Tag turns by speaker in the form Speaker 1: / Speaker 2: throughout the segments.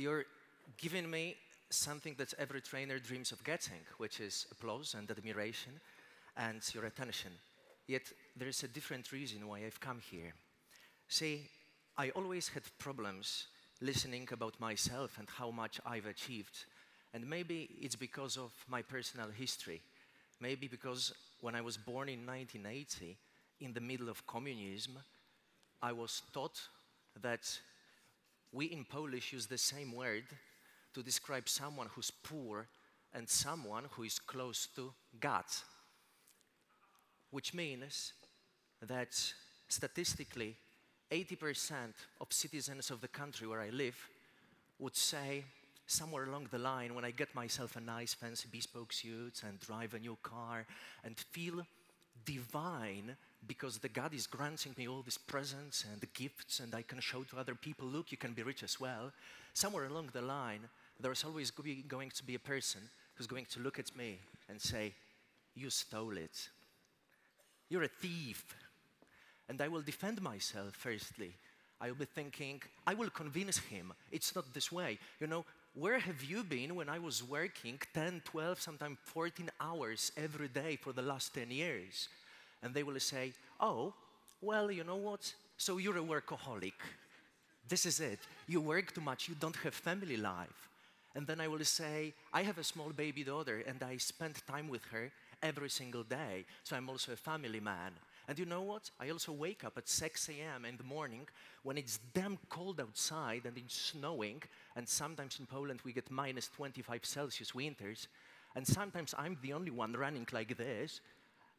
Speaker 1: you're giving me something that every trainer dreams of getting, which is applause and admiration and your attention. Yet there is a different reason why I've come here. See, I always had problems listening about myself and how much I've achieved. And maybe it's because of my personal history. Maybe because when I was born in 1980, in the middle of communism, I was taught that we in Polish use the same word to describe someone who's poor and someone who is close to God. Which means that statistically, 80% of citizens of the country where I live would say somewhere along the line, when I get myself a nice fancy bespoke suit and drive a new car and feel divine because the God is granting me all these presents and gifts and I can show to other people, look, you can be rich as well. Somewhere along the line, there's always going to be a person who's going to look at me and say, you stole it. You're a thief. And I will defend myself, firstly. I will be thinking, I will convince him. It's not this way. You know, where have you been when I was working 10, 12, sometimes 14 hours every day for the last 10 years? And they will say, oh, well, you know what? So you're a workaholic. This is it. You work too much. You don't have family life. And then I will say, I have a small baby daughter and I spend time with her every single day. So I'm also a family man. And you know what? I also wake up at 6 a.m. in the morning when it's damn cold outside and it's snowing. And sometimes in Poland we get minus 25 Celsius winters. And sometimes I'm the only one running like this.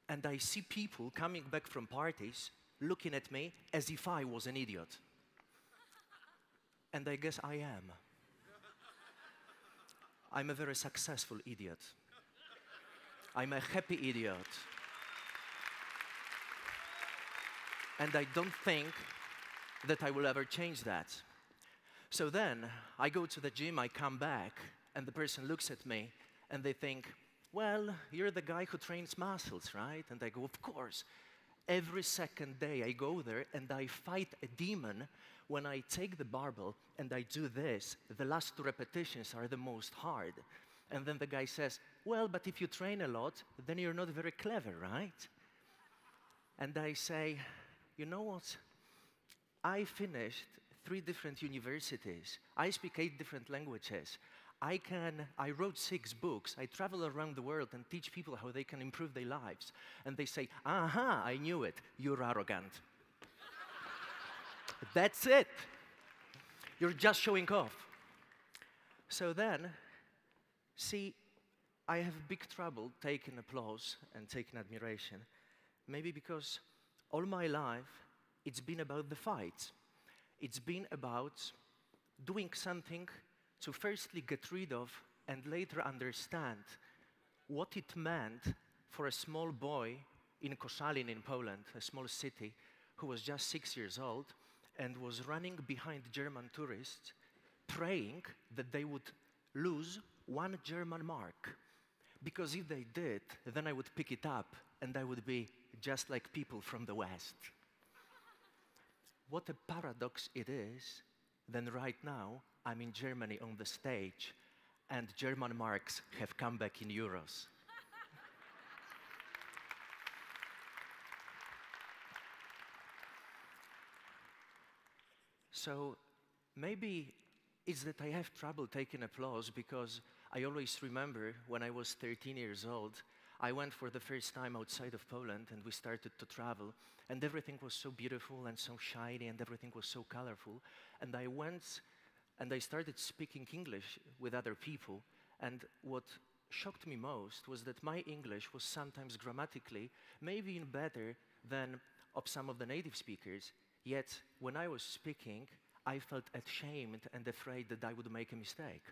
Speaker 1: And I see people coming back from parties looking at me as if I was an idiot. And I guess I am. I'm a very successful idiot. I'm a happy idiot. And I don't think that I will ever change that. So then, I go to the gym, I come back, and the person looks at me, and they think, well, you're the guy who trains muscles, right? And I go, of course. Every second day I go there, and I fight a demon when I take the barbell, and I do this. The last 2 repetitions are the most hard. And then the guy says, well, but if you train a lot, then you're not very clever, right? And I say, you know what? I finished 3 different universities. I speak 8 different languages. I wrote 6 books. I travel around the world and teach people how they can improve their lives. And they say, aha, I knew it. You're arrogant. That's it. You're just showing off. So then, see, I have big trouble taking applause and taking admiration. Maybe because all my life, it's been about the fight. It's been about doing something to firstly get rid of and later understand what it meant for a small boy in Koszalin in Poland, a small city, who was just 6 years old and was running behind German tourists, praying that they would lose 1 German mark. Because if they did, then I would pick it up and I would be just like people from the West. What a paradox it is, then right now I'm in Germany on the stage and German marks have come back in euros. So maybe it's that I have trouble taking applause because I always remember when I was 13 years old, I went for the first time outside of Poland and we started to travel and everything was so beautiful and so shiny and everything was so colorful. And I went and I started speaking English with other people, and what shocked me most was that my English was sometimes grammatically maybe even better than of some of the native speakers, yet when I was speaking, I felt ashamed and afraid that I would make a mistake.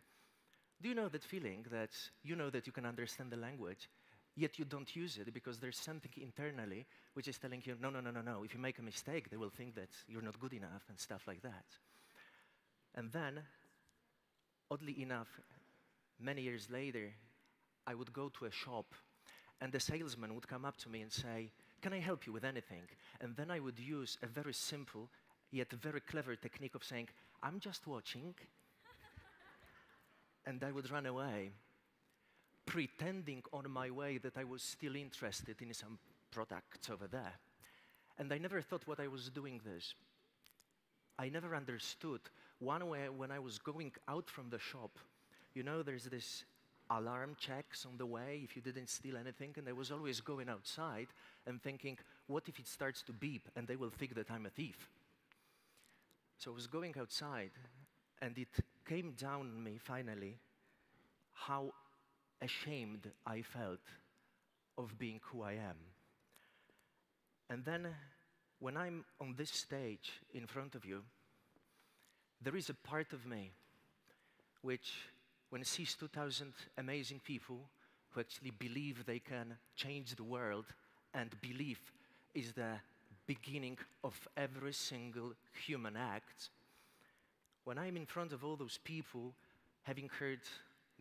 Speaker 1: Do you know that feeling that you know that you can understand the language, yet you don't use it because there's something internally which is telling you, no, no, no, no, no, if you make a mistake, they will think that you're not good enough and stuff like that. And then, oddly enough, many years later, I would go to a shop and the salesman would come up to me and say, can I help you with anything? And then I would use a very simple yet very clever technique of saying, I'm just watching. and I would run away, pretending on my way that I was still interested in some products over there. And I never thought what I was doing this. I never understood. One way, when I was going out from the shop, you know, there's this alarm checks on the way if you didn't steal anything, and I was always going outside and thinking, what if it starts to beep and they will think that I'm a thief? So I was going outside, and it came down on me finally how ashamed I felt of being who I am. And then when I'm on this stage in front of you, there is a part of me which, when it sees 2,000 amazing people who actually believe they can change the world, and belief is the beginning of every single human act, when I'm in front of all those people, having heard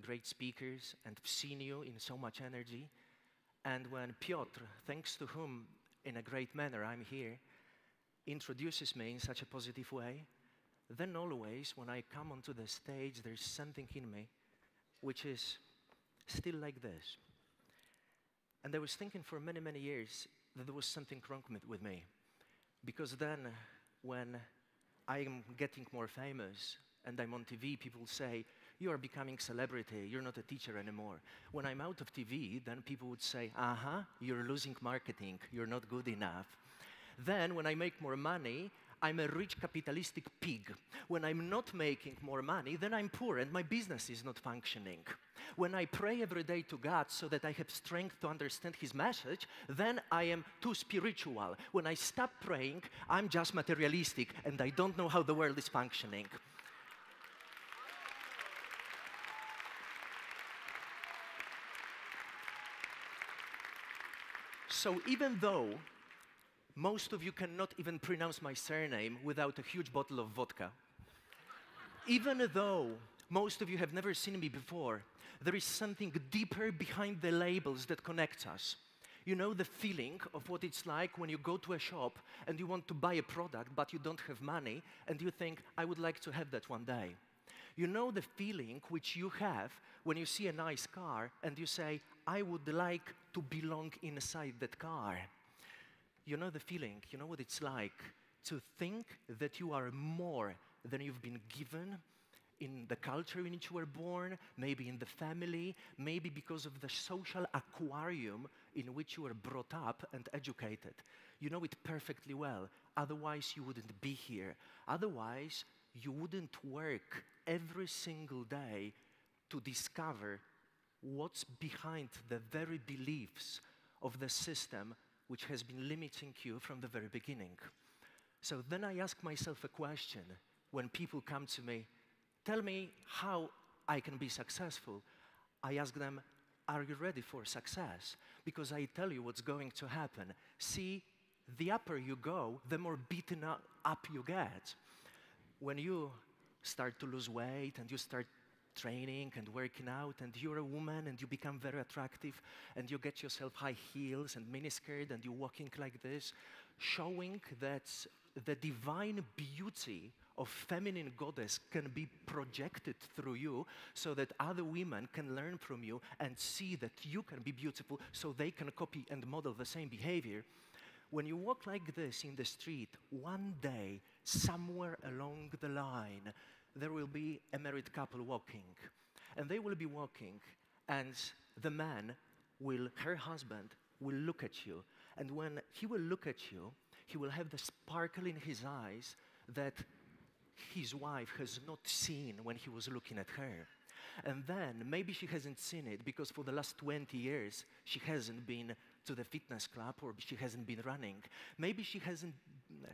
Speaker 1: great speakers and seen you in so much energy, and when Piotr, thanks to whom in a great manner I'm here, introduces me in such a positive way, then always when I come onto the stage, there's something in me which is still like this. And I was thinking for many, many years that there was something wrong with me. Because then, when I'm getting more famous and I'm on TV, people say, you are becoming celebrity, you're not a teacher anymore. When I'm out of TV, then people would say, you're losing marketing, you're not good enough. Then, when I make more money, I'm a rich capitalistic pig. When I'm not making more money, then I'm poor and my business is not functioning. When I pray every day to God so that I have strength to understand His message, then I am too spiritual. When I stop praying, I'm just materialistic and I don't know how the world is functioning. So even though most of you cannot even pronounce my surname without a huge bottle of vodka, even though most of you have never seen me before, there is something deeper behind the labels that connects us. You know the feeling of what it's like when you go to a shop and you want to buy a product, but you don't have money, and you think, I would like to have that one day. You know the feeling which you have when you see a nice car and you say, I would like to belong inside that car. You know the feeling, you know what it's like to think that you are more than you've been given in the culture in which you were born, maybe in the family, maybe because of the social aquarium in which you were brought up and educated. You know it perfectly well, otherwise you wouldn't be here. Otherwise, you wouldn't work every single day to discover what's behind the very beliefs of the system which has been limiting you from the very beginning. So then I ask myself a question when people come to me, tell me how I can be successful. I ask them, are you ready for success? Because I tell you what's going to happen. See, the upper you go, the more beaten up you get. When you start to lose weight and you start training and working out, and you're a woman and you become very attractive and you get yourself high heels and miniskirt and you're walking like this, showing that the divine beauty of feminine goddess can be projected through you so that other women can learn from you and see that you can be beautiful so they can copy and model the same behavior. When you walk like this in the street, one day, somewhere along the line, there will be a married couple walking. And they will be walking, and the man her husband, will look at you. And when he will look at you, he will have the sparkle in his eyes that his wife has not seen when he was looking at her. And then, maybe she hasn't seen it because for the last 20 years, she hasn't been to the fitness club or she hasn't been running. Maybe she hasn't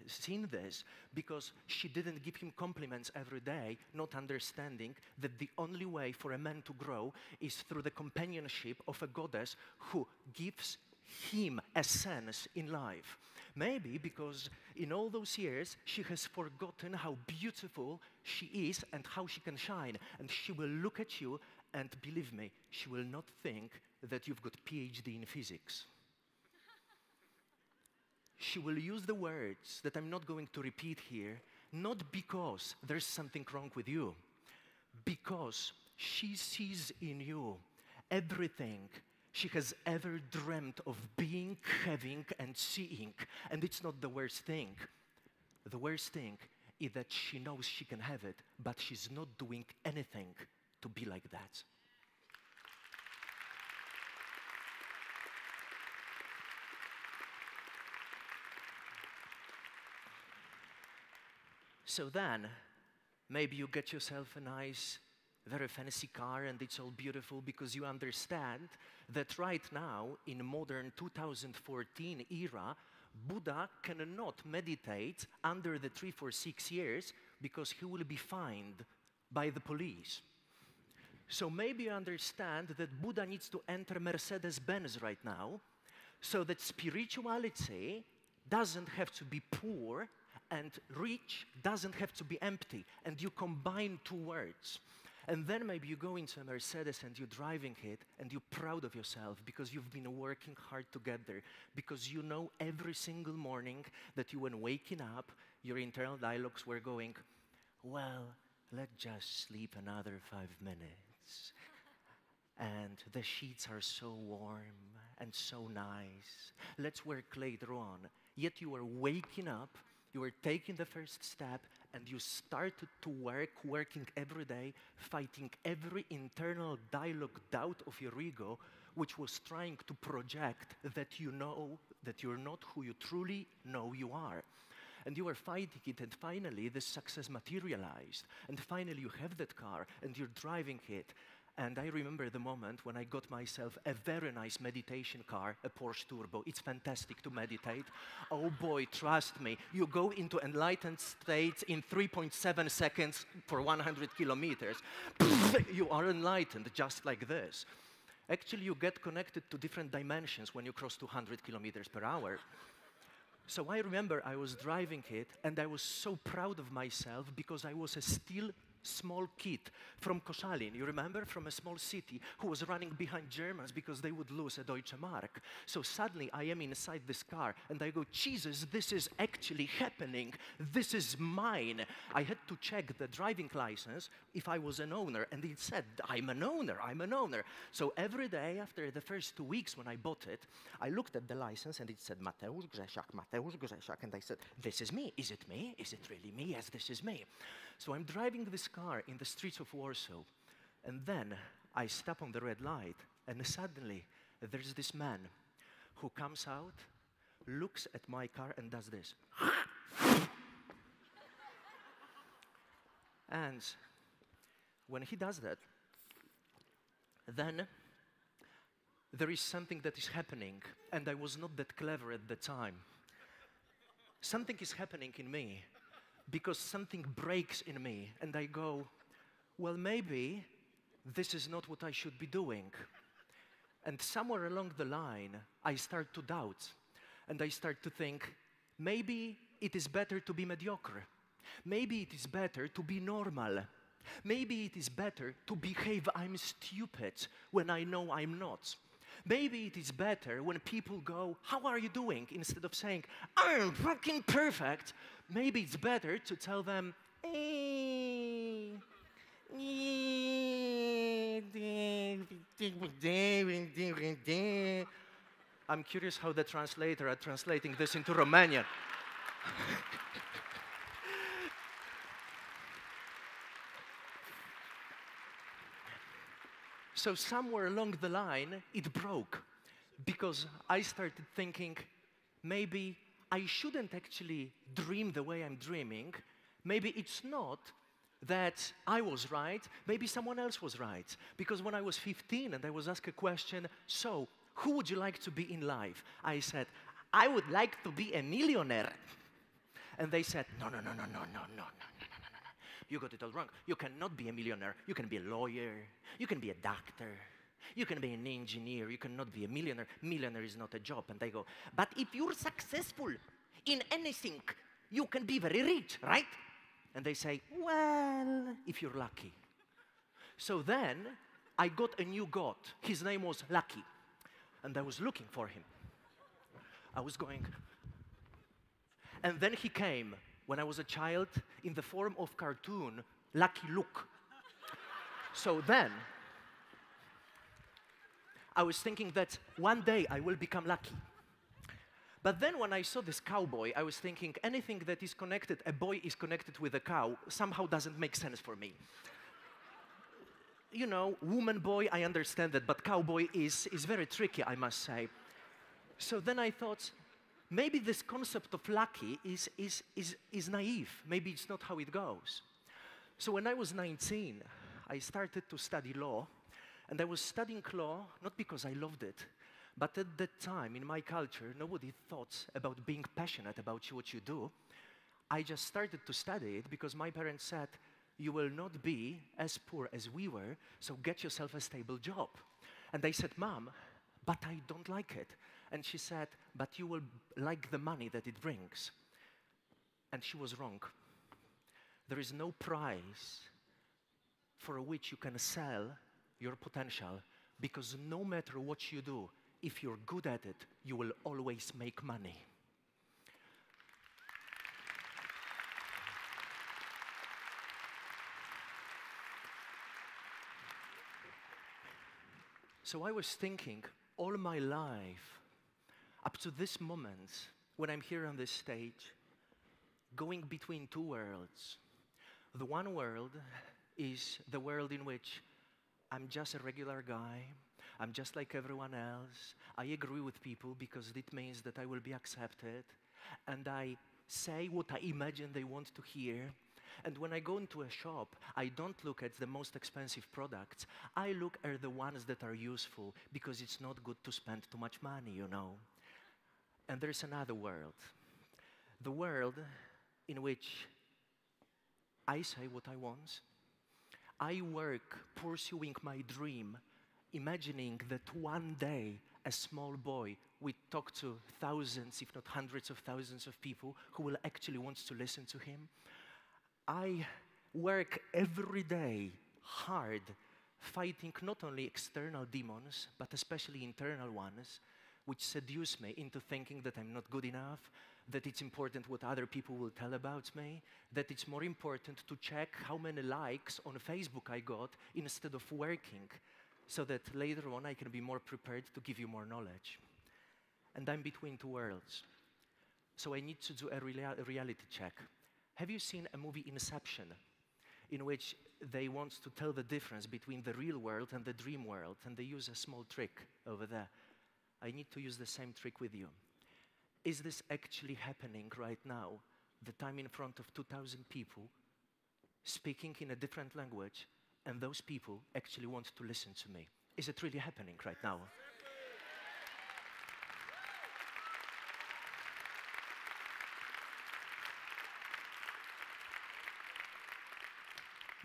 Speaker 1: seen this because she didn't give him compliments every day, not understanding that the only way for a man to grow is through the companionship of a goddess who gives him a sense in life. Maybe because in all those years, she has forgotten how beautiful she is and how she can shine. And she will look at you and, believe me, she will not think that you've got PhD in physics. She will use the words that I'm not going to repeat here, not because there's something wrong with you, because she sees in you everything she has ever dreamt of being, having, and seeing. And it's not the worst thing. The worst thing is that she knows she can have it, but she's not doing anything to be like that. So then, maybe you get yourself a nice, very fancy car, and it's all beautiful because you understand that right now, in modern 2014 era, Buddha cannot meditate under the tree for 6 years because he will be fined by the police. So maybe you understand that Buddha needs to enter Mercedes-Benz right now, so that spirituality doesn't have to be poor, and rich doesn't have to be empty, and you combine two words. And then maybe you go into a Mercedes and you're driving it and you're proud of yourself because you've been working hard together, because you know every single morning that you, when waking up, your internal dialogues were going, well, let's just sleep another 5 minutes. And the sheets are so warm and so nice. Let's work later on. Yet you are waking up, you are taking the first step, and you started to work, working every day, fighting every internal dialogue doubt of your ego, which was trying to project that you know that you're not who you truly know you are. And you were fighting it, and finally this success materialized. And finally you have that car, and you're driving it. And I remember the moment when I got myself a very nice meditation car, a Porsche Turbo. It's fantastic to meditate. Oh boy, trust me, you go into enlightened states in 3.7 seconds for 100 kilometers. You are enlightened just like this. Actually, you get connected to different dimensions when you cross 200 kilometers per hour. So I remember I was driving it, and I was so proud of myself because I was a still small kid from Koszalin, you remember, from a small city, who was running behind Germans because they would lose a Deutsche Mark. So suddenly I am inside this car and I go, Jesus, this is actually happening. This is mine. I had to check the driving license if I was an owner, and it said, I'm an owner, I'm an owner. So every day after the first 2 weeks when I bought it, I looked at the license and it said, Mateusz, Grzesiak, and I said, this is me. Is it me? Is it really me? Yes, this is me. So I'm driving this car in the streets of Warsaw, and then I stop on the red light, and suddenly there's this man who comes out, looks at my car, and does this. And when he does that, then there is something that is happening, and I was not that clever at the time. Something is happening in me, because something breaks in me, and I go, well, maybe this is not what I should be doing. And somewhere along the line, I start to doubt, and I start to think, maybe it is better to be mediocre. Maybe it is better to be normal. Maybe it is better to behave I'm stupid when I know I'm not. Maybe it is better when people go, how are you doing? Instead of saying, I'm fucking perfect. Maybe it's better to tell them, I'm curious how the translator are translating this into Romanian. So somewhere along the line, it broke, because I started thinking, maybe I shouldn't actually dream the way I'm dreaming. Maybe it's not that I was right, maybe someone else was right. Because when I was 15 and I was asked a question, so, who would you like to be in life? I said, I would like to be a millionaire. And they said, no. You got it all wrong. You cannot be a millionaire. You can be a lawyer. You can be a doctor. You can be an engineer. You cannot be a millionaire. Millionaire is not a job. And they go, but if you're successful in anything, you can be very rich, right? And they say, well, if you're lucky. So then I got a new god. His name was Lucky. And I was looking for him. I was going. And then he came when I was a child in the form of cartoon, Lucky Luke. So then, I was thinking that one day I will become lucky. But then when I saw this cowboy, I was thinking anything that is connected, a boy is connected with a cow, somehow doesn't make sense for me. You know, woman, boy, I understand that, but cowboy is very tricky, I must say. So then I thought, maybe this concept of lucky is naive. Maybe it's not how it goes. So when I was 19, I started to study law, and I was studying law not because I loved it, but at that time, in my culture, nobody thought about being passionate about what you do. I just started to study it because my parents said, you will not be as poor as we were, so get yourself a stable job. And I said, Mom, but I don't like it. And she said, but you will like the money that it brings. And she was wrong. There is no price for which you can sell your potential, because no matter what you do, if you're good at it, you will always make money. So I was thinking all my life, up to this moment, when I'm here on this stage, going between two worlds. The one world is the world in which I'm just a regular guy. I'm just like everyone else. I agree with people because it means that I will be accepted. And I say what I imagine they want to hear. And when I go into a shop, I don't look at the most expensive products. I look at the ones that are useful, because it's not good to spend too much money, you know. And there's another world. The world in which I say what I want. I work pursuing my dream, imagining that one day a small boy will talk to thousands, if not hundreds of thousands of people who will actually want to listen to him. I work every day hard, fighting not only external demons, but especially internal ones, which seduce me into thinking that I'm not good enough, that it's important what other people will tell about me, that it's more important to check how many likes on Facebook I got instead of working, so that later on I can be more prepared to give you more knowledge. And I'm between two worlds. So I need to do a reality check. Have you seen a movie Inception, in which they want to tell the difference between the real world and the dream world, and they use a small trick over there? I need to use the same trick with you. Is this actually happening right now, that I'm in front of 2,000 people, speaking in a different language, and those people actually want to listen to me? Is it really happening right now?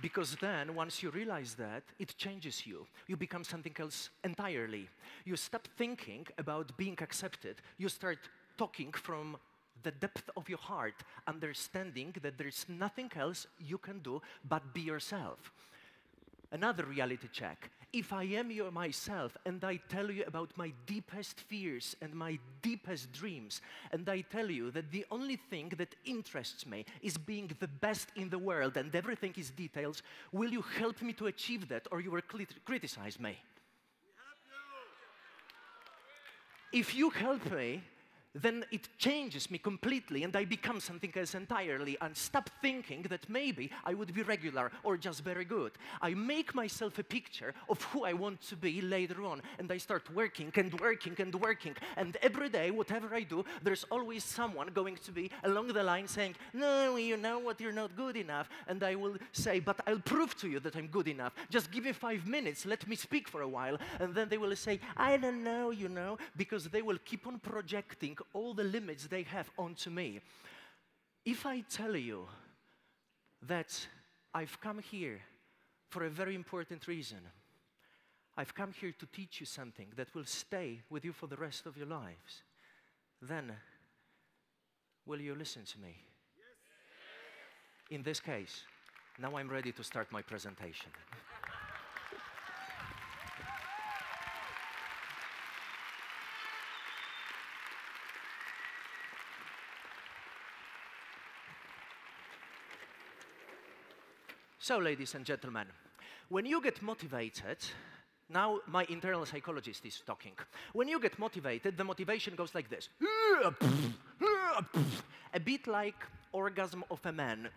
Speaker 1: Because then, once you realize that, it changes you. You become something else entirely. You stop thinking about being accepted. You start talking from the depth of your heart, understanding that there's nothing else you can do but be yourself. Another reality check. If I am myself and I tell you about my deepest fears and my deepest dreams, and I tell you that the only thing that interests me is being the best in the world and everything is details, will you help me to achieve that, or you will criticize me? If you help me, then it changes me completely and I become something else entirely, and stop thinking that maybe I would be regular or just very good. I make myself a picture of who I want to be later on, and I start working and working and working, and every day, whatever I do, there's always someone going to be along the line saying, no, you know what, you're not good enough. And I will say, but I'll prove to you that I'm good enough. Just give me 5 minutes, let me speak for a while. And then they will say, I don't know, you know, because they will keep on projecting all the limits they have onto me. If I tell you that I've come here for a very important reason, I've come here to teach you something that will stay with you for the rest of your lives, then will you listen to me? Yes. In this case, now I'm ready to start my presentation. So, ladies and gentlemen, When you get motivated, now my internal psychologist is talking. When you get motivated, the motivation goes like this. A bit like orgasm of a man.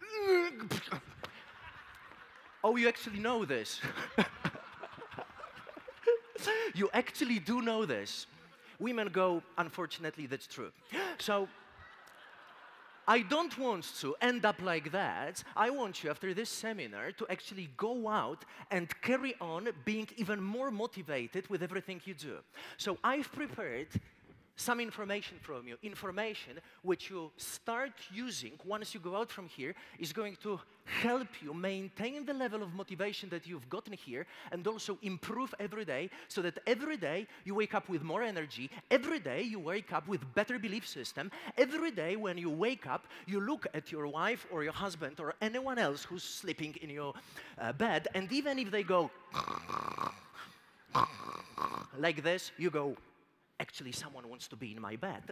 Speaker 1: Oh, you actually know this. You actually do know this. Women go, unfortunately, that's true. So, I don't want to end up like that. I want you, after this seminar, to actually go out and carry on being even more motivated with everything you do. So I've prepared some information from you, information which you start using once you go out from here is going to help you maintain the level of motivation that you've gotten here and also improve every day so that every day you wake up with more energy, every day you wake up with better belief system, every day when you wake up you look at your wife or your husband or anyone else who's sleeping in your bed, and even if they go like this, you go, actually, someone wants to be in my bed.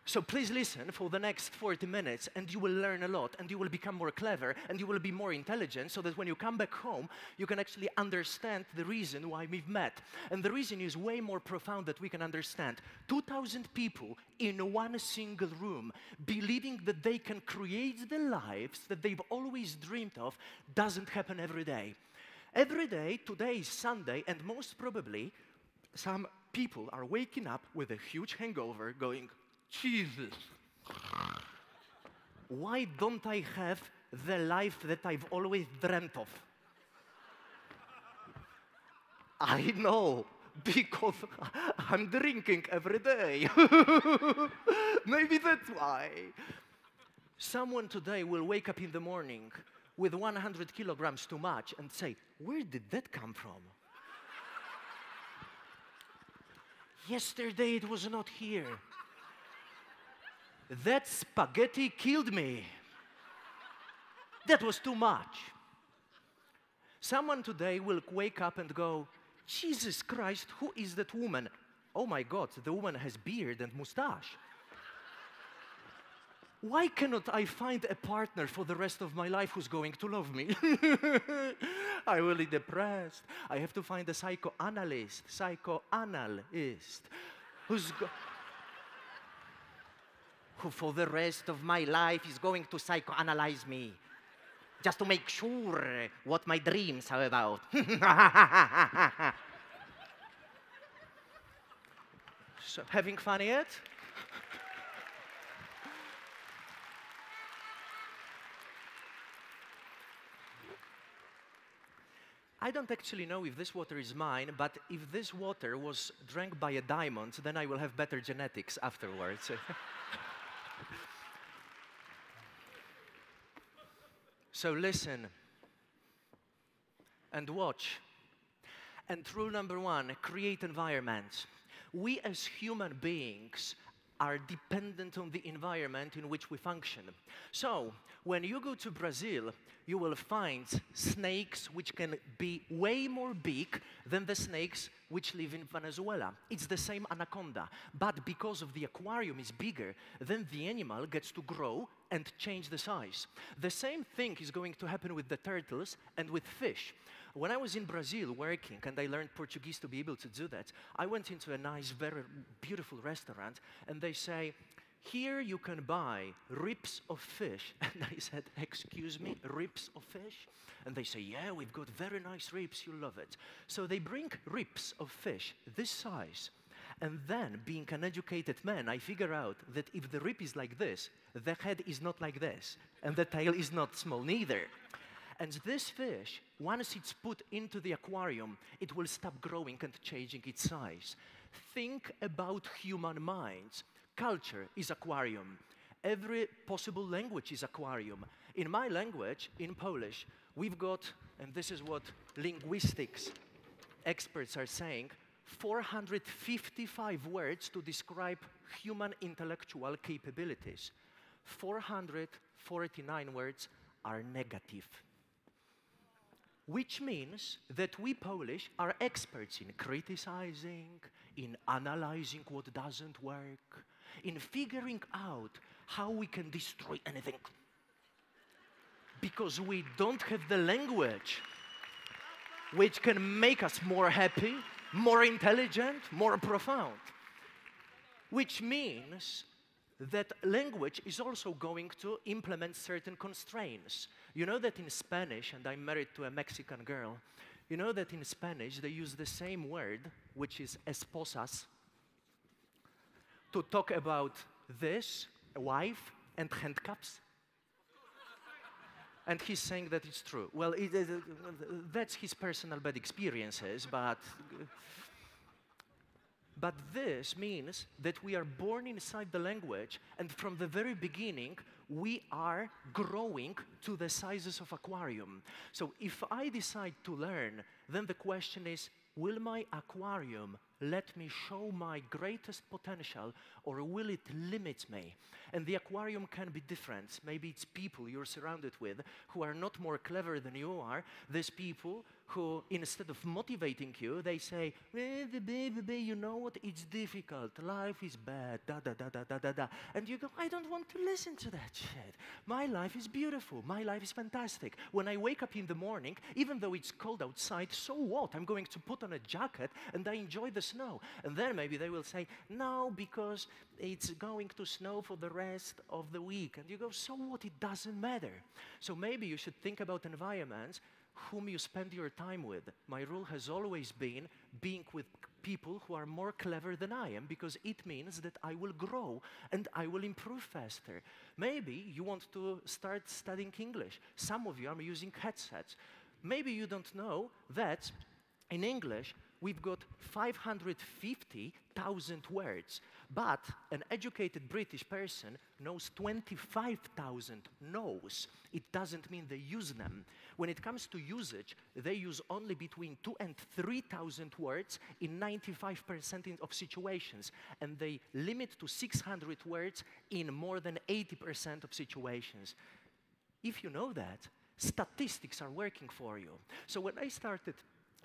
Speaker 1: So please listen for the next 40 minutes, and you will learn a lot, and you will become more clever, and you will be more intelligent, so that when you come back home, you can actually understand the reason why we've met. And the reason is way more profound that we can understand. 2,000 people in one single room, believing that they can create the lives that they've always dreamed of, doesn't happen every day. Every day, today is Sunday, and most probably, some people are waking up with a huge hangover going, Jesus, why don't I have the life that I've always dreamt of? I know, because I'm drinking every day. Maybe that's why. Someone today will wake up in the morning with 100 kilograms too much and say, where did that come from? Yesterday it was not here. That spaghetti killed me. That was too much. Someone today will wake up and go, Jesus Christ, who is that woman? Oh my God, the woman has beard and mustache. Why cannot I find a partner for the rest of my life who's going to love me? I'm really depressed. I have to find a psychoanalyst, who for the rest of my life is going to psychoanalyze me, just to make sure what my dreams are about. So, having fun yet? I don't actually know if this water is mine, but if this water was drank by a diamond, then I will have better genetics afterwards. So listen and watch. And rule number one, create environments. We as human beings are dependent on the environment in which we function. So, when you go to Brazil, you will find snakes which can be way more big than the snakes which live in Venezuela. It's the same anaconda, but because of the aquarium is bigger, then the animal gets to grow and change the size. The same thing is going to happen with the turtles and with fish. When I was in Brazil working, and I learned Portuguese to be able to do that, I went into a nice, very beautiful restaurant, and they say, here you can buy ribs of fish. And I said, excuse me, ribs of fish? And they say, yeah, we've got very nice ribs, you'll love it. So they bring ribs of fish this size. And then, being an educated man, I figure out that if the rib is like this, the head is not like this, and the tail is not small neither. And this fish, once it's put into the aquarium, it will stop growing and changing its size. Think about human minds. Culture is aquarium. Every possible language is aquarium. In my language, in Polish, we've got, and this is what linguistics experts are saying, 455 words to describe human intellectual capabilities. 449 words are negative. Which means that we Polish are experts in criticizing, in analyzing what doesn't work, in figuring out how we can destroy anything. because we don't have the language which can make us more happy, more intelligent, more profound. Which means that language is also going to implement certain constraints. You know that in Spanish, and I'm married to a Mexican girl, you know that in Spanish they use the same word, which is esposas, to talk about this, a wife, and handcuffs. And he's saying that it's true. Well, that's his personal bad experiences, but this means that we are born inside the language, and from the very beginning, we are growing to the sizes of aquarium. So if I decide to learn, then the question is, will my aquarium let me show my greatest potential, or will it limit me? And the aquarium can be different. Maybe it's people you're surrounded with who are not more clever than you are. There's people who, instead of motivating you, they say, you know what, it's difficult, life is bad, da-da-da-da-da-da. And you go, I don't want to listen to that shit. My life is beautiful, my life is fantastic. When I wake up in the morning, even though it's cold outside, so what? I'm going to put on a jacket and I enjoy the snow. And then maybe they will say, no, because it's going to snow for the rest of the week. And you go, so what? It doesn't matter. So maybe you should think about environments whom you spend your time with. My rule has always been being with people who are more clever than I am, because it means that I will grow and I will improve faster. Maybe you want to start studying English. Some of you are using headsets. Maybe you don't know that in English we've got 550,000 words, but an educated British person knows 25,000 no's. It doesn't mean they use them. When it comes to usage, they use only between 2,000 and 3,000 words in 95% of situations, and they limit to 600 words in more than 80% of situations. If you know that, statistics are working for you. So when I started,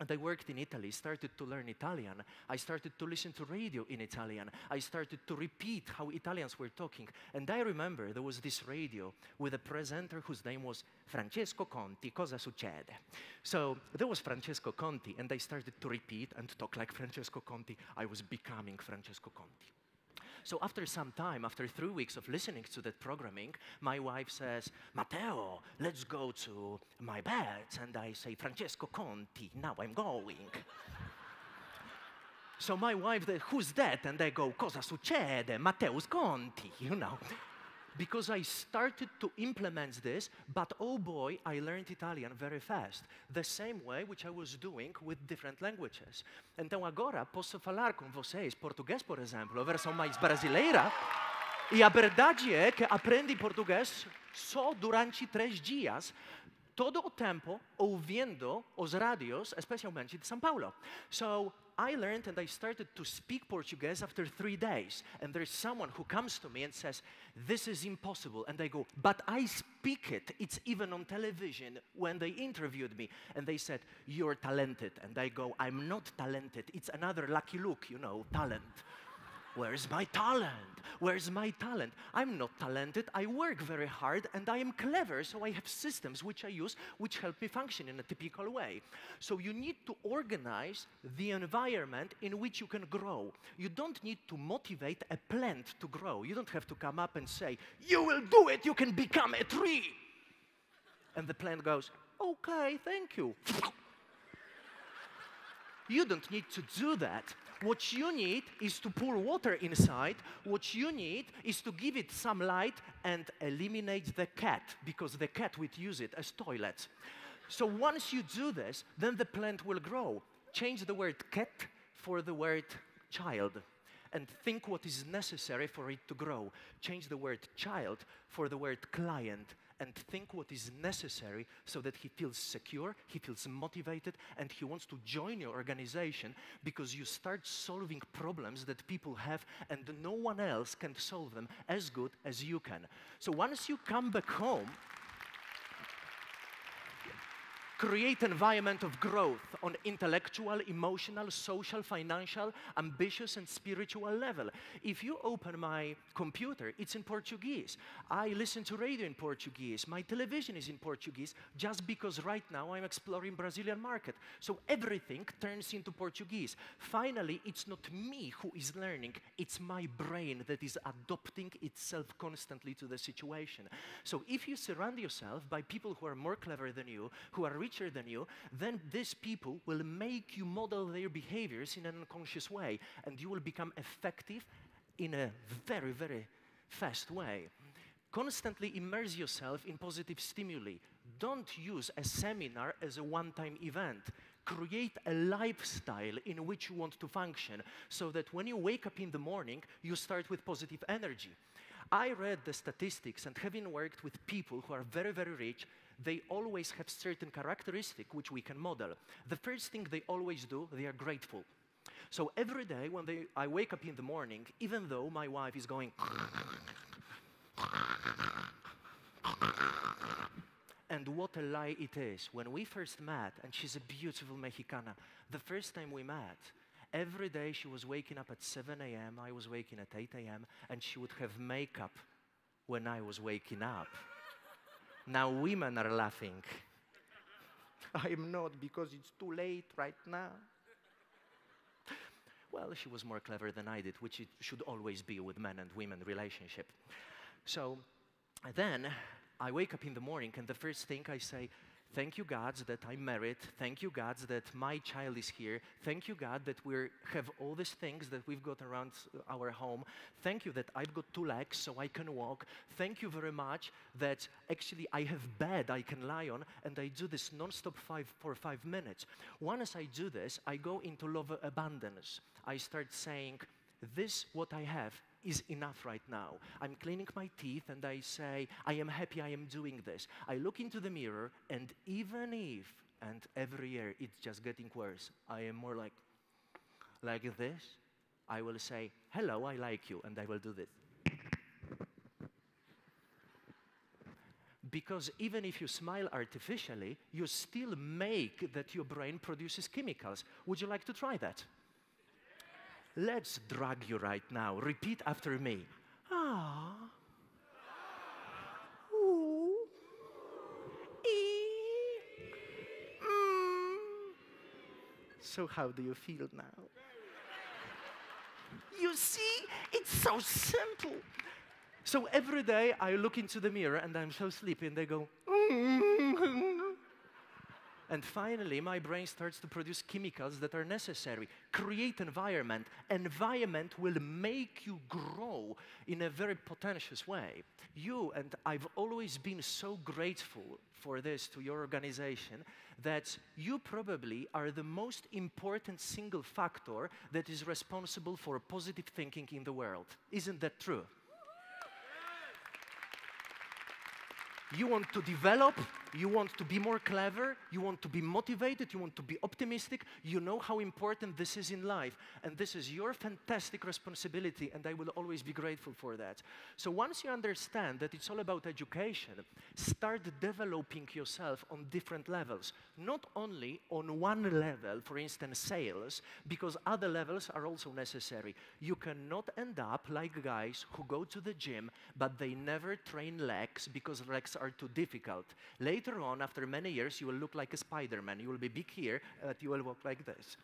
Speaker 1: and I worked in Italy, started to learn Italian. I started to listen to radio in Italian. I started to repeat how Italians were talking. And I remember there was this radio with a presenter whose name was Francesco Conti, Cosa succede? So there was Francesco Conti, and I started to repeat and talk like Francesco Conti. I was becoming Francesco Conti. So after some time, after 3 weeks of listening to that programming, my wife says, Matteo, let's go to my bed. And I say, Francesco Conti, now I'm going. So my wife, who's that? And I go, Cosa succede? Mateusz Conti, you know. Because I started to implement this, but oh boy, I learned Italian very fast. The same way which I was doing with different languages. Então agora posso falar com vocês português, por exemplo, a versão mais brasileira. E a verdade é que aprendi português só durante 3 dias, todo o tempo ouvindo os rádios, especialmente de São Paulo. So I learned and I started to speak Portuguese after 3 days. And there's someone who comes to me and says, this is impossible. And I go, but I speak it. It's even on television when they interviewed me. And they said, you're talented. And I go, I'm not talented. It's another Lucky Luke, you know, talent. Where's my talent? Where's my talent? I'm not talented, I work very hard, and I am clever, so I have systems which I use which help me function in a typical way. So you need to organize the environment in which you can grow. You don't need to motivate a plant to grow. You don't have to come up and say, you will do it, you can become a tree. And the plant goes, okay, thank you. You don't need to do that. What you need is to pour water inside. What you need is to give it some light and eliminate the cat, because the cat would use it as toilet. So once you do this, then the plant will grow. Change the word cat for the word child, and think what is necessary for it to grow. Change the word child for the word client, and think what is necessary so that he feels secure, he feels motivated, and he wants to join your organization, because you start solving problems that people have and no one else can solve them as good as you can. So once you come back home, Create environment of growth on intellectual, emotional, social, financial, ambitious, and spiritual level. If you open my computer, it's in Portuguese. I listen to radio in Portuguese. My television is in Portuguese, just because right now I'm exploring Brazilian market. So everything turns into Portuguese. Finally, it's not me who is learning, it's my brain that is adopting itself constantly to the situation. So if you surround yourself by people who are more clever than you, who are richer than you, then these people will make you model their behaviors in an unconscious way, and you will become effective in a very, very fast way. Constantly immerse yourself in positive stimuli. Don't use a seminar as a one-time event. Create a lifestyle in which you want to function, so that when you wake up in the morning, you start with positive energy. I read the statistics, and having worked with people who are very, very rich, they always have certain characteristics which we can model. The first thing they always do, they are grateful. So every day when I wake up in the morning, even though my wife is going and what a lie it is. When we first met, and she's a beautiful Mexicana, the first time we met, every day she was waking up at 7 a.m., I was waking at 8 a.m., and she would have makeup when I was waking up. Now women are laughing. I am not, because it's too late right now. Well, she was more clever than I did, which it should always be with men and women relationship. So then I wake up in the morning, and the first thing I say, thank you, God, that I'm married. Thank you, God, that my child is here. Thank you, God, that we have all these things that we've got around our home. Thank you that I've got 2 legs so I can walk. Thank you very much that actually I have bed I can lie on, and I do this non-stop for 5 minutes. Once I do this, I go into love abundance. I start saying, this, what I have, is enough right now. I'm cleaning my teeth and I say, I am happy I am doing this. I look into the mirror, and even if, and every year it's just getting worse, I am more like this, I will say, hello, I like you, and I will do this. Because even if you smile artificially, you still make that your brain produces chemicals. Would you like to try that? Let's drag you right now. Repeat after me. Ah. Ooh. Ee. Mm. So how do you feel now? You see, it's so simple. So every day I look into the mirror and I'm so sleepy, and they go, and finally, my brain starts to produce chemicals that are necessary. Create environment. Environment will make you grow in a very potentious way. You, and I've always been so grateful for this to your organization, that you probably are the most important single factor that is responsible for positive thinking in the world. Isn't that true? You want to develop, you want to be more clever, you want to be motivated, you want to be optimistic, you know how important this is in life, and this is your fantastic responsibility, and I will always be grateful for that. So once you understand that it's all about education, start developing yourself on different levels, not only on one level, for instance, sales, because other levels are also necessary. You cannot end up like guys who go to the gym, but they never train legs because legs are too difficult. Later on, after many years, you will look like a Spider-Man. You will be big here, but you will walk like this.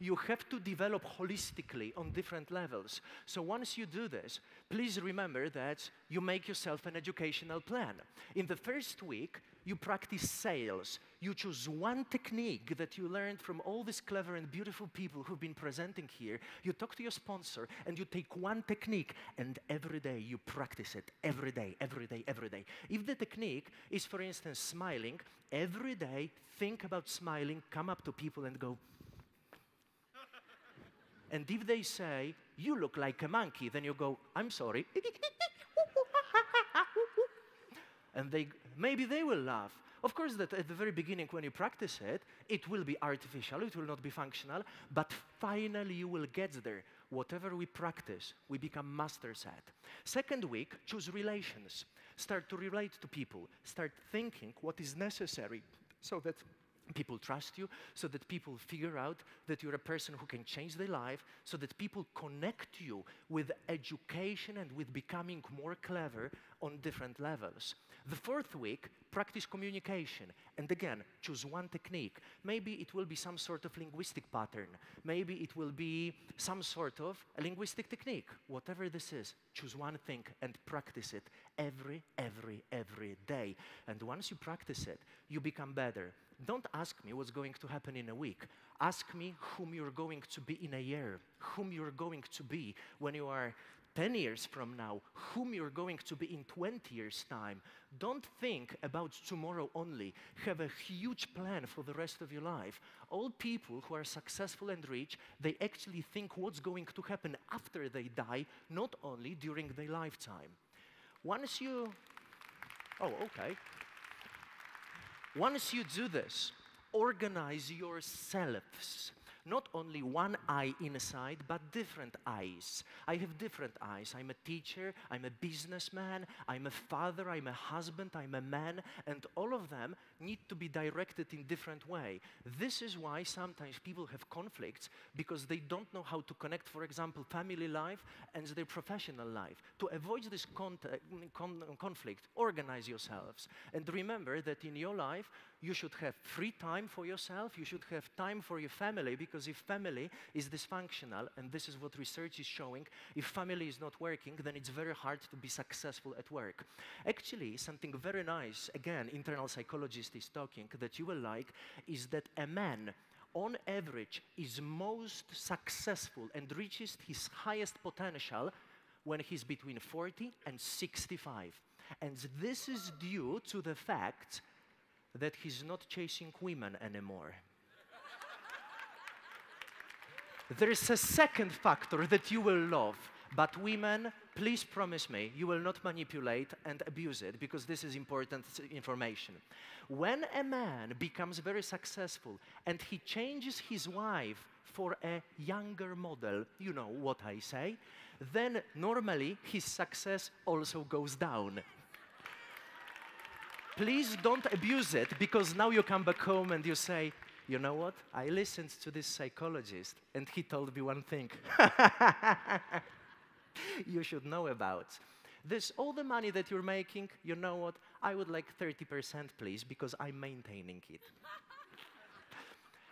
Speaker 1: You have to develop holistically on different levels. So once you do this, please remember that you make yourself an educational plan. In the first week, you practice sales. You choose one technique that you learned from all these clever and beautiful people who've been presenting here. You talk to your sponsor, and you take one technique, and every day you practice it. Every day, every day, every day. If the technique is, for instance, smiling, every day think about smiling, come up to people and go. And if they say, you look like a monkey, then you go, I'm sorry. And maybe they will laugh. Of course, that at the very beginning, when you practice it, it will be artificial, it will not be functional, but finally you will get there. Whatever we practice, we become masters at. Second week, choose relations. Start to relate to people. Start thinking what is necessary so that people trust you, so that people figure out that you're a person who can change their life, so that people connect you with education and with becoming more clever on different levels. The fourth week, practice communication. And again, choose one technique. Maybe it will be some sort of linguistic pattern. Maybe it will be some sort of a linguistic technique. Whatever this is, choose one thing and practice it every day. And once you practice it, you become better. Don't ask me what's going to happen in a week. Ask me whom you're going to be in a year, whom you're going to be when you are 10 years from now, whom you're going to be in 20 years' time. Don't think about tomorrow only. Have a huge plan for the rest of your life. All people who are successful and rich, they actually think what's going to happen after they die, not only during their lifetime. Once you do this, organize yourselves. Not only one eye inside, but different eyes. I have different eyes. I'm a teacher, I'm a businessman, I'm a father, I'm a husband, I'm a man, and all of them need to be directed in different way. This is why sometimes people have conflicts, because they don't know how to connect, for example, family life and their professional life. To avoid this conflict, organize yourselves. And remember that in your life, you should have free time for yourself, you should have time for your family, because if family is dysfunctional, and this is what research is showing, if family is not working, then it's very hard to be successful at work. Actually, something very nice, again, internal psychologist is talking, that you will like, is that a man, on average, is most successful and reaches his highest potential when he's between 40 and 65. And this is due to the fact that he's not chasing women anymore. There is a second factor that you will love, but women, please promise me you will not manipulate and abuse it, because this is important information. When a man becomes very successful and he changes his wife for a younger model, you know what I say, then normally his success also goes down. Please don't abuse it, because now you come back home and you say, you know what? I listened to this psychologist and he told me one thing you should know about. This, all the money that you're making, you know what? I would like 30%, please, because I'm maintaining it.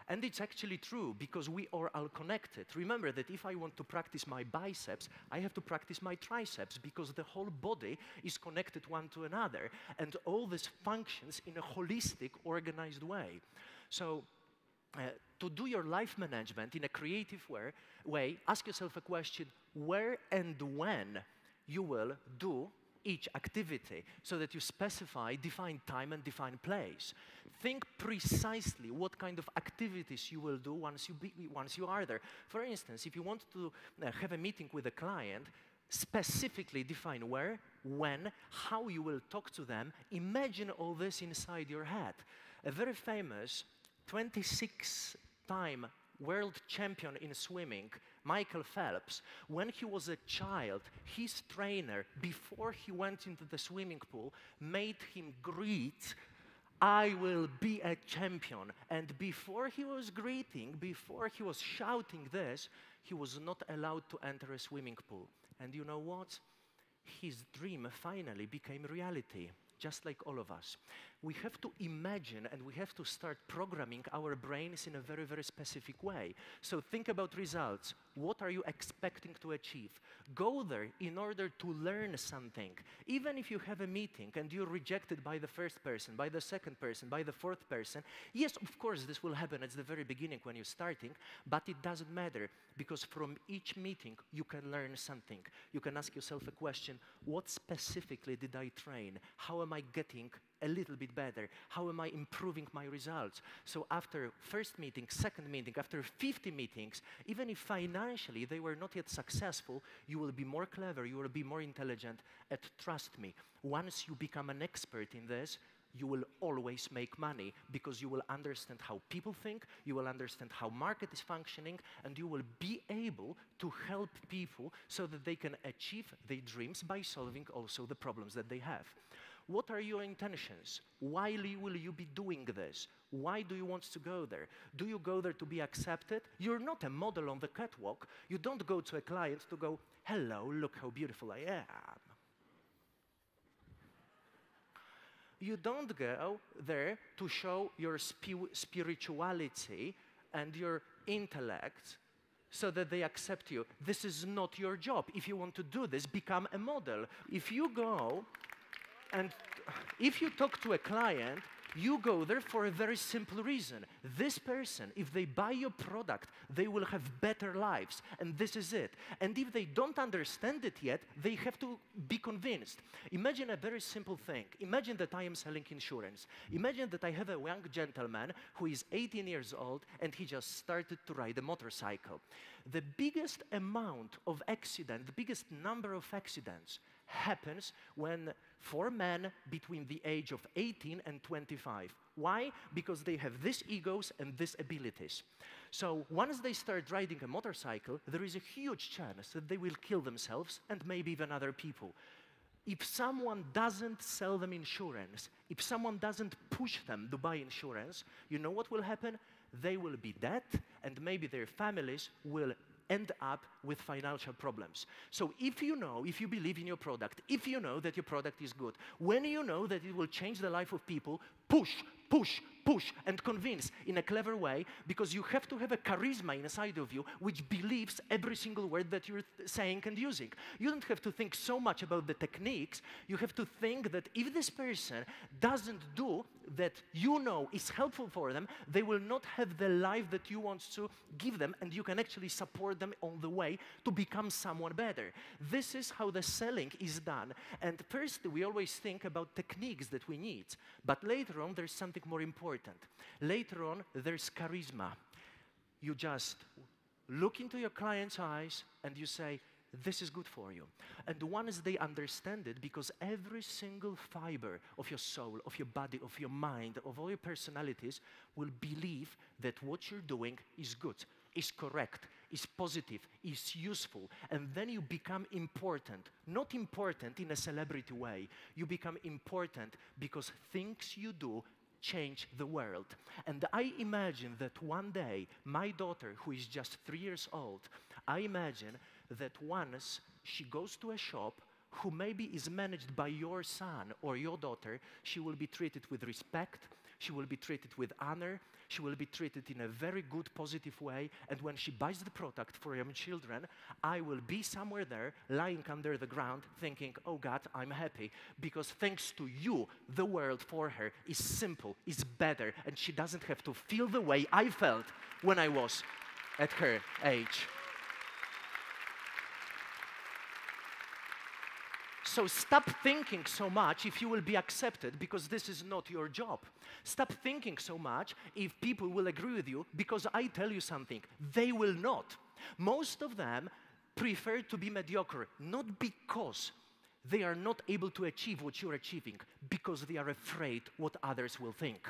Speaker 1: And it's actually true, because we are all connected. Remember that if I want to practice my biceps, I have to practice my triceps, because the whole body is connected one to another, and all this functions in a holistic, organized way. So, to do your life management in a creative way, ask yourself a question: where and when you will do each activity, so that you specify, define time and define place. Think precisely what kind of activities you will do once you are there. For instance, if you want to have a meeting with a client, specifically define where, when, how you will talk to them. Imagine all this inside your head. A very famous 26-time world champion in swimming, Michael Phelps, when he was a child, his trainer, before he went into the swimming pool, made him greet, "I will be a champion." And before he was greeting, before he was shouting this, he was not allowed to enter a swimming pool. And you know what? His dream finally became reality, just like all of us. We have to imagine and we have to start programming our brains in a very, very specific way. So think about results. What are you expecting to achieve? Go there in order to learn something. Even if you have a meeting and you're rejected by the first person, by the second person, by the fourth person, yes, of course, this will happen at the very beginning when you're starting, but it doesn't matter, because from each meeting you can learn something. You can ask yourself a question: what specifically did I train? How am I getting a little bit better? How am I improving my results? So after first meeting, second meeting, after 50 meetings, even if financially they were not yet successful, you will be more clever, you will be more intelligent, and trust me, once you become an expert in this, you will always make money, because you will understand how people think, you will understand how market is functioning, and you will be able to help people so that they can achieve their dreams by solving also the problems that they have. What are your intentions? Why will you be doing this? Why do you want to go there? Do you go there to be accepted? You're not a model on the catwalk. You don't go to a client to go, hello, look how beautiful I am. You don't go there to show your spirituality and your intellect so that they accept you. This is not your job. If you want to do this, become a model. If you go and if you talk to a client, you go there for a very simple reason. This person, if they buy your product, they will have better lives, and this is it. And if they don't understand it yet, they have to be convinced. Imagine a very simple thing. Imagine that I am selling insurance. Imagine that I have a young gentleman who is 18 years old, and he just started to ride a motorcycle. The biggest amount of accidents, the biggest number of accidents happens when 4 men between the age of 18 and 25. Why? Because they have these egos and these abilities. So once they start riding a motorcycle, there is a huge chance that they will kill themselves and maybe even other people. If someone doesn't sell them insurance, if someone doesn't push them to buy insurance, you know what will happen? They will be dead, and maybe their families will end up with financial problems. So if you know, if you believe in your product, if you know that your product is good, when you know that it will change the life of people, push, push, push, and convince in a clever way, because you have to have a charisma inside of you which believes every single word that you're saying and using. You don't have to think so much about the techniques. You have to think that if this person doesn't do that you know is helpful for them, they will not have the life that you want to give them, and you can actually support them on the way to become someone better. This is how the selling is done. And first, we always think about techniques that we need, but later on, there's something more important. Later on, there's charisma. You just look into your client's eyes and you say, this is good for you. And once they understand it, because every single fiber of your soul, of your body, of your mind, of all your personalities will believe that what you're doing is good, is correct, is positive, is useful. And then you become important. Not important in a celebrity way. You become important because things you do change the world. And I imagine that one day, my daughter, who is just 3 years old, I imagine that once she goes to a shop who maybe is managed by your son or your daughter, she will be treated with respect, she will be treated with honor, she will be treated in a very good, positive way, and when she buys the product for young children, I will be somewhere there, lying under the ground, thinking, oh God, I'm happy, because thanks to you, the world for her is simple, is better, and she doesn't have to feel the way I felt when I was at her age. So stop thinking so much if you will be accepted, because this is not your job. Stop thinking so much if people will agree with you, because I tell you something, they will not. Most of them prefer to be mediocre, not because they are not able to achieve what you're achieving, because they are afraid what others will think.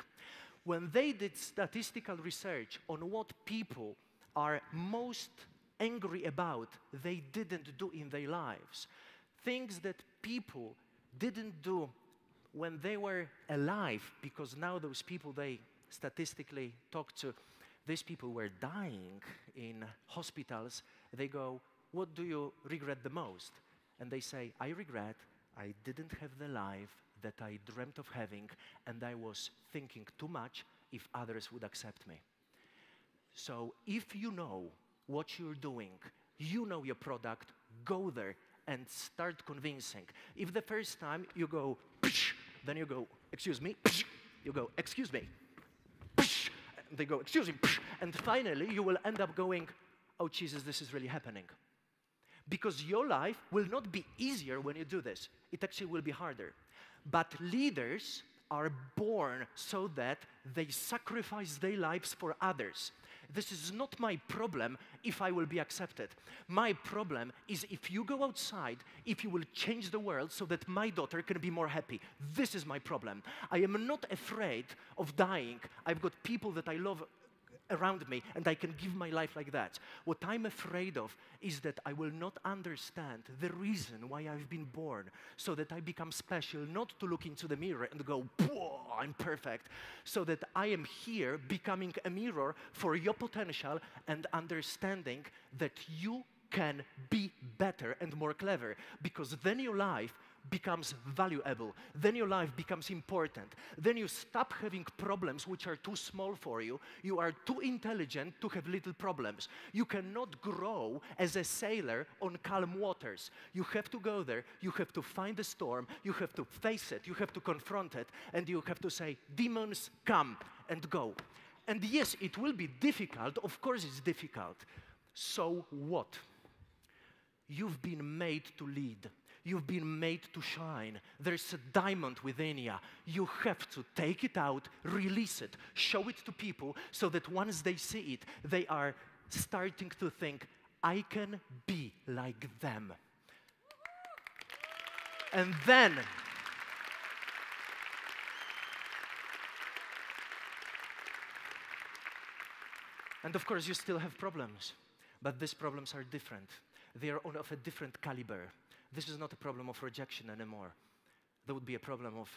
Speaker 1: When they did statistical research on what people are most angry about, they didn't do in their lives. Things that people didn't do when they were alive, because now those people they statistically talk to, these people were dying in hospitals. They go, what do you regret the most? And they say, I regret I didn't have the life that I dreamt of having, and I was thinking too much if others would accept me. So if you know what you're doing, you know your product, go there and start convincing. If the first time you go, psh, then you go, excuse me, psh, you go, excuse me, psh, and they go, excuse me, psh, and finally you will end up going, oh Jesus, this is really happening. Because your life will not be easier when you do this. It actually will be harder. But leaders are born so that they sacrifice their lives for others. This is not my problem if I will be accepted. My problem is if you go outside, if you will change the world so that my daughter can be more happy. This is my problem. I am not afraid of dying. I've got people that I love around me, and I can give my life like that. What I'm afraid of is that I will not understand the reason why I've been born, so that I become special, not to look into the mirror and go, I'm perfect, so that I am here becoming a mirror for your potential and understanding that you can be better and more clever, because then your life becomes valuable, then your life becomes important, then you stop having problems which are too small for you. You are too intelligent to have little problems. You cannot grow as a sailor on calm waters. You have to go there, you have to find the storm, you have to face it, you have to confront it, and you have to say, demons, come, and go. And yes, it will be difficult, of course it's difficult. So what? You've been made to lead. You've been made to shine. There's a diamond within you. You have to take it out, release it, show it to people, so that once they see it, they are starting to think, I can be like them. And then, and of course you still have problems, but these problems are different. They are of a different caliber. This is not a problem of rejection anymore. There would be a problem of,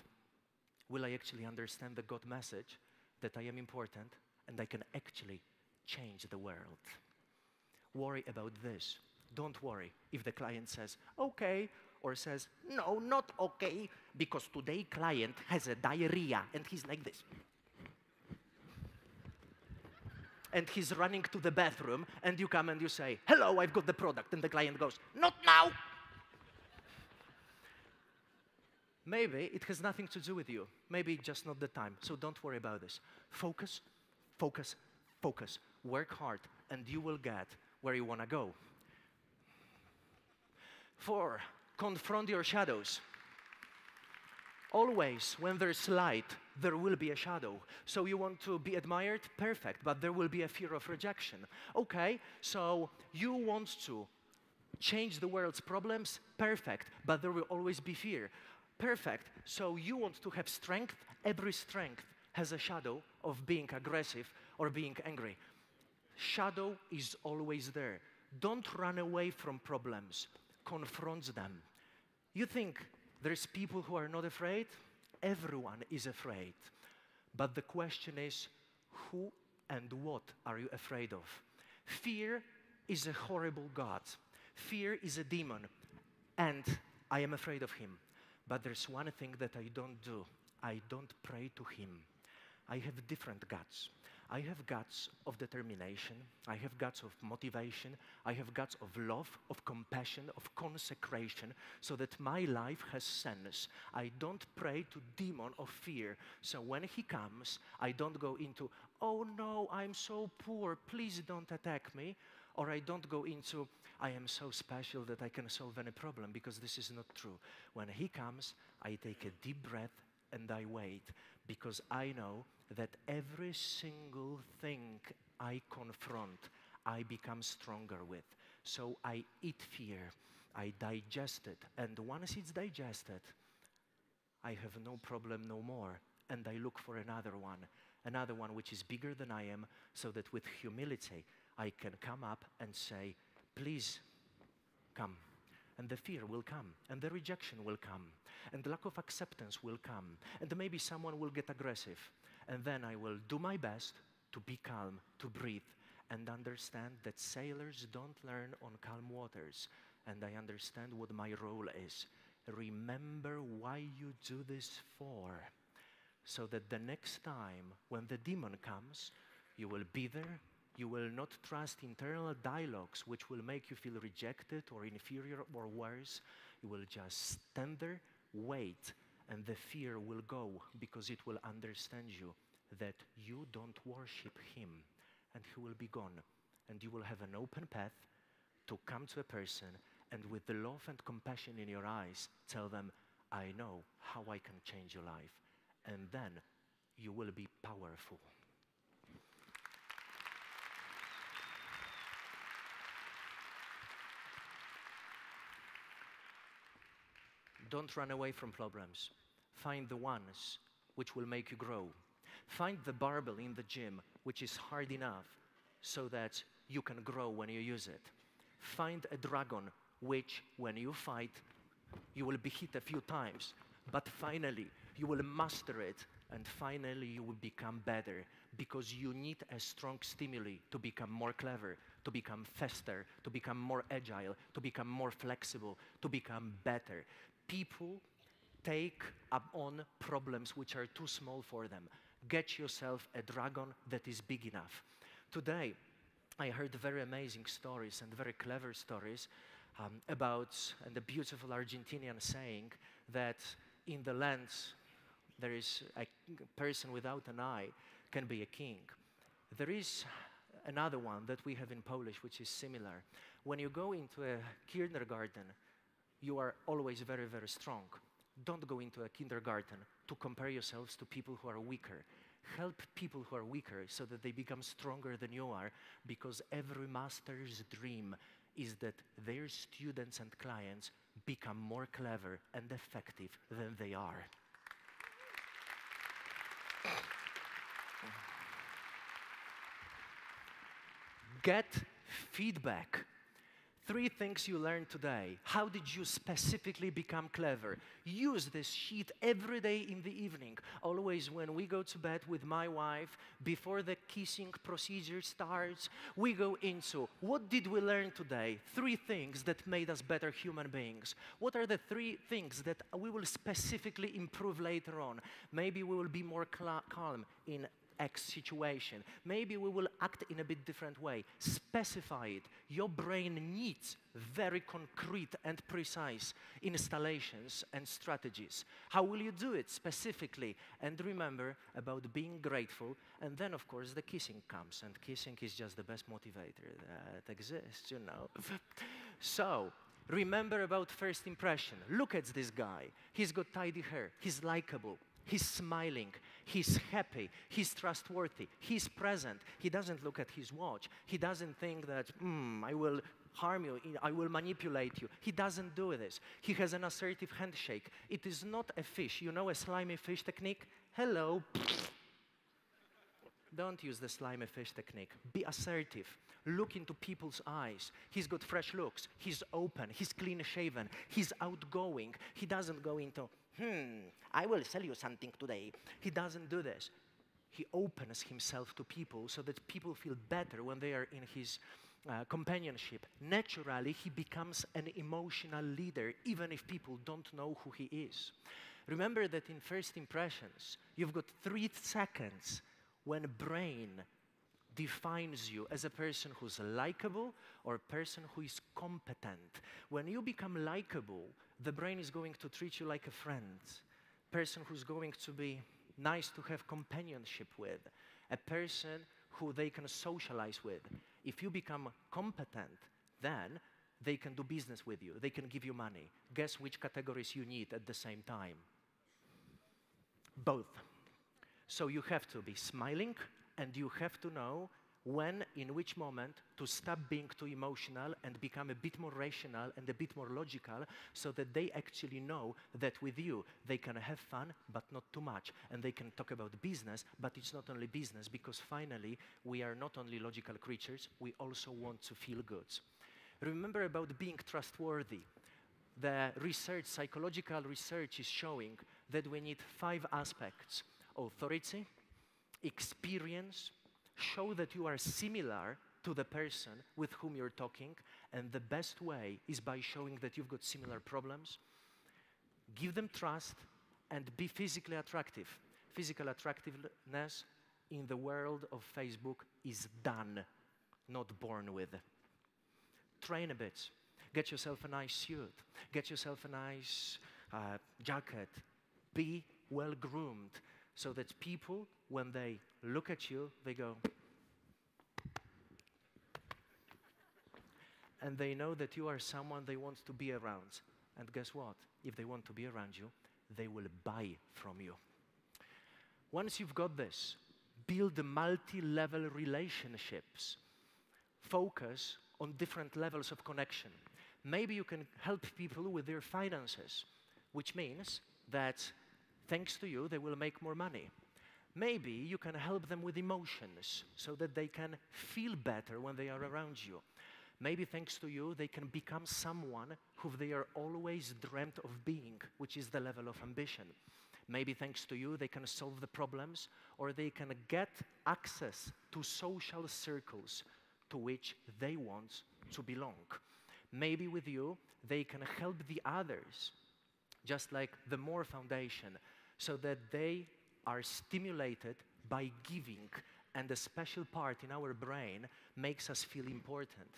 Speaker 1: will I actually understand the God message that I am important and I can actually change the world? Worry about this. Don't worry if the client says, okay, or says, no, not okay, because today client has a diarrhea and he's like this. And he's running to the bathroom, and you come and you say, hello, I've got the product, and the client goes, not now. Maybe it has nothing to do with you. Maybe just not the time. So don't worry about this. Focus, focus, focus. Work hard, and you will get where you want to go. 4, confront your shadows. Always, when there's light, there will be a shadow. So you want to be admired? Perfect, but there will be a fear of rejection. Okay, so you want to change the world's problems? Perfect, but there will always be fear. Perfect, so you want to have strength? Every strength has a shadow of being aggressive or being angry. Shadow is always there. Don't run away from problems. Confront them. You think there's people who are not afraid? Everyone is afraid. But the question is, who and what are you afraid of? Fear is a horrible God. Fear is a demon, and I am afraid of him. But there's one thing that I don't do. I don't pray to him. I have different guts. I have guts of determination. I have guts of motivation. I have guts of love, of compassion, of consecration, so that my life has sense. I don't pray to demon of fear. So when he comes, I don't go into, oh no, I'm so poor, please don't attack me. Or I don't go into, I am so special that I can solve any problem, because this is not true. When he comes, I take a deep breath and I wait, because I know that every single thing I confront, I become stronger with. So I eat fear, I digest it, and once it's digested, I have no problem no more, and I look for another one which is bigger than I am, so that with humility, I can come up and say, please, come. And the fear will come, and the rejection will come, and the lack of acceptance will come, and maybe someone will get aggressive. And then I will do my best to be calm, to breathe, and understand that sailors don't learn on calm waters. And I understand what my role is. Remember why you do this for, so that the next time when the demon comes, you will be there. You will not trust internal dialogues which will make you feel rejected or inferior or worse. You will just stand there, wait, and the fear will go, because it will understand you that you don't worship him, and he will be gone. And you will have an open path to come to a person, and with the love and compassion in your eyes, tell them, I know how I can change your life. And then you will be powerful. Don't run away from problems. Find the ones which will make you grow. Find the barbell in the gym, which is hard enough so that you can grow when you use it. Find a dragon, which, when you fight, you will be hit a few times, but finally, you will master it, and finally, you will become better, because you need a strong stimuli to become more clever, to become faster, to become more agile, to become more flexible, to become better. People take up on problems which are too small for them. Get yourself a dragon that is big enough. Today, I heard very amazing stories and very clever stories about the beautiful Argentinian saying that in the lands there is a person without an eye can be a king. There is another one that we have in Polish which is similar. When you go into a kindergarten, you are always very, very strong. Don't go into a kindergarten to compare yourselves to people who are weaker. Help people who are weaker so that they become stronger than you are, because every master's dream is that their students and clients become more clever and effective than they are. Get feedback. 3 things you learned today. How did you specifically become clever? Use this sheet every day in the evening. Always when we go to bed with my wife, before the kissing procedure starts, we go into, what did we learn today? 3 things that made us better human beings. What are the 3 things that we will specifically improve later on? Maybe we will be more calm in X situation. Maybe we will act in a bit different way. Specify it. Your brain needs very concrete and precise installations and strategies. How will you do it specifically? And remember about being grateful. And then, of course, the kissing comes. And kissing is just the best motivator that exists, you know. So, remember about first impression. Look at this guy. He's got tidy hair. He's likable. He's smiling, he's happy, he's trustworthy, he's present. He doesn't look at his watch. He doesn't think that, I will harm you, I will manipulate you. He doesn't do this. He has an assertive handshake. It is not a fish. You know a slimy fish technique? Hello. Don't use the slimy fish technique. Be assertive. Look into people's eyes. He's got fresh looks. He's open. He's clean-shaven. He's outgoing. He doesn't go into, I will sell you something today. He doesn't do this. He opens himself to people so that people feel better when they are in his companionship. Naturally, he becomes an emotional leader, even if people don't know who he is. Remember that in first impressions, you've got 3 seconds when brain defines you as a person who's likable or a person who is competent. When you become likable, the brain is going to treat you like a friend, person who's going to be nice to have companionship with, a person who they can socialize with. If you become competent, then they can do business with you. They can give you money. Guess which categories you need at the same time? Both. So you have to be smiling, and you have to know when, in which moment, to stop being too emotional and become a bit more rational and a bit more logical, so that they actually know that with you they can have fun, but not too much. And they can talk about business, but it's not only business, because finally we are not only logical creatures, we also want to feel good. Remember about being trustworthy. The research, psychological research, is showing that we need 5 aspects: authority, experience, show that you are similar to the person with whom you're talking, and the best way is by showing that you've got similar problems. Give them trust, and be physically attractive. Physical attractiveness in the world of Facebook is done, not born with. Train a bit. Get yourself a nice suit. Get yourself a nice jacket. Be well-groomed, so that people, when they look at you, they go, and they know that you are someone they want to be around. And guess what? If they want to be around you, they will buy from you. Once you've got this, build multi-level relationships. Focus on different levels of connection. Maybe you can help people with their finances, which means that thanks to you, they will make more money. Maybe you can help them with emotions so that they can feel better when they are around you. Maybe thanks to you, they can become someone who they are always dreamt of being, which is the level of ambition. Maybe thanks to you, they can solve the problems, or they can get access to social circles to which they want to belong. Maybe with you, they can help the others, just like the More Foundation, so that they are stimulated by giving, and a special part in our brain makes us feel important.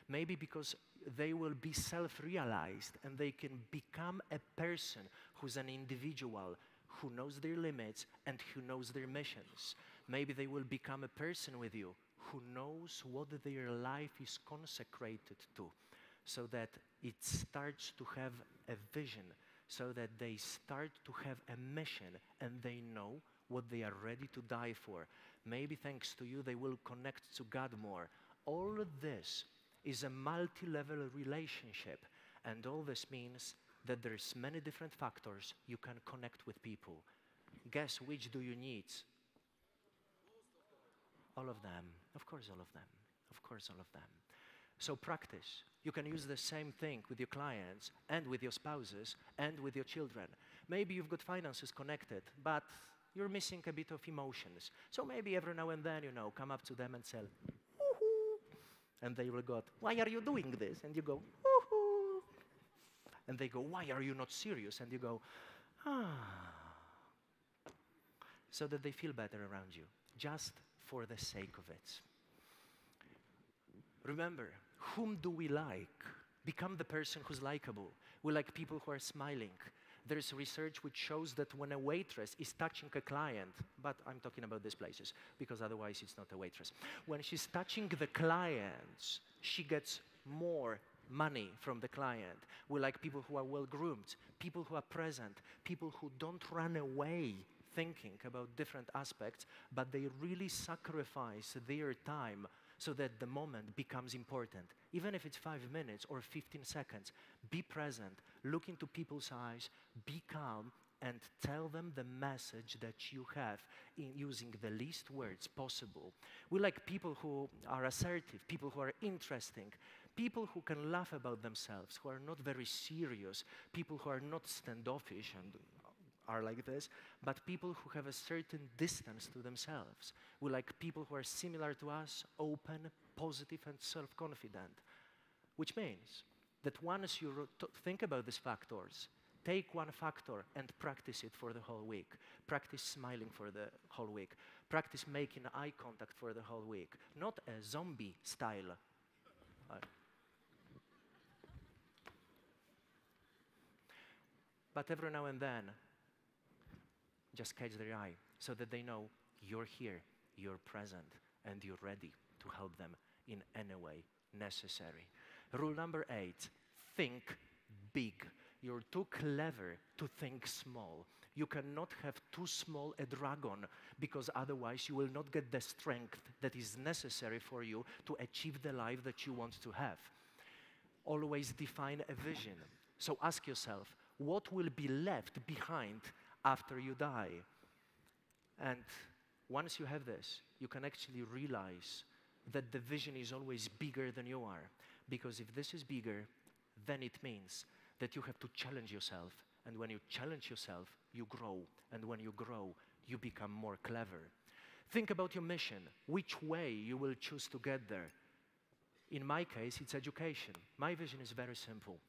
Speaker 1: Maybe because they will be self-realized and they can become a person who's an individual, who knows their limits and who knows their missions. Maybe they will become a person with you who knows what their life is consecrated to, so that it starts to have a vision, so that they start to have a mission and they know what they are ready to die for. Maybe thanks to you, they will connect to God more. All of this is a multi-level relationship, and all this means that there's many different factors you can connect with people. Guess which do you need? All of them. Of course, all of them. Of course, all of them. So practice. You can use the same thing with your clients and with your spouses and with your children. Maybe you've got finances connected, but you're missing a bit of emotions. So maybe every now and then, come up to them and say, "Woohoo!" And they will go, "Why are you doing this?" And you go, "Woohoo!" And they go, "Why are you not serious?" And you go, "Ah." So that they feel better around you, just for the sake of it. Remember, whom do we like? Become the person who's likable. We like people who are smiling. There's research which shows that when a waitress is touching a client, but I'm talking about these places, because otherwise it's not a waitress. When she's touching the clients, she gets more money from the client. We like people who are well-groomed, people who are present, people who don't run away thinking about different aspects, but they really sacrifice their time so that the moment becomes important. Even if it's 5 minutes or 15 seconds, be present, look into people's eyes, be calm, and tell them the message that you have in using the least words possible. We like people who are assertive, people who are interesting, people who can laugh about themselves, who are not very serious, people who are not standoffish and are like this, but people who have a certain distance to themselves. We like people who are similar to us, open, positive, and self-confident. Which means that once you think about these factors, take one factor and practice it for the whole week. Practice smiling for the whole week. Practice making eye contact for the whole week. Not a zombie style. But every now and then, just catch their eye so that they know you're here, you're present, and you're ready to help them in any way necessary. Rule number 8, think big. You're too clever to think small. You cannot have too small a dragon, because otherwise you will not get the strength that is necessary for you to achieve the life that you want to have. Always define a vision. So ask yourself, what will be left behind after you die? And once you have this, you can actually realize that the vision is always bigger than you are. Because if this is bigger, then it means that you have to challenge yourself. And when you challenge yourself, you grow. And when you grow, you become more clever. Think about your mission, which way you will choose to get there. In my case, it's education. My vision is very simple.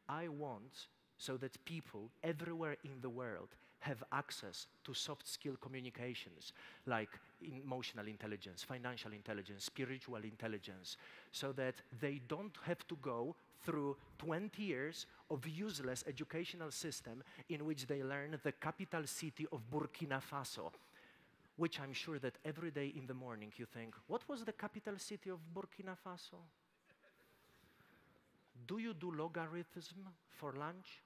Speaker 1: I want so that people everywhere in the world have access to soft skill communications, like emotional intelligence, financial intelligence, spiritual intelligence, so that they don't have to go through 20 years of useless educational system in which they learn the capital city of Burkina Faso, which I'm sure that every day in the morning you think, what was the capital city of Burkina Faso? Do you do logarithm for lunch?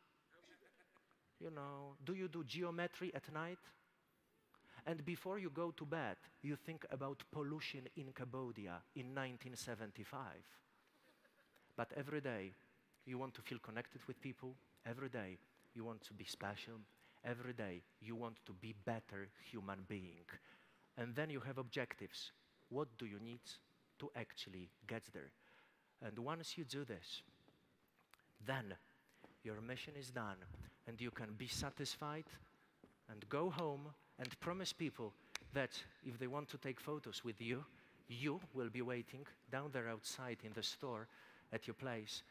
Speaker 1: Do you do geometry at night? And before you go to bed, you think about pollution in Cambodia in 1975. But every day, you want to feel connected with people. Every day, you want to be special. Every day, you want to be better human being. And then you have objectives. What do you need to actually get there? And once you do this, then your mission is done, and you can be satisfied and go home and promise people that if they want to take photos with you, you will be waiting down there outside in the store at your place,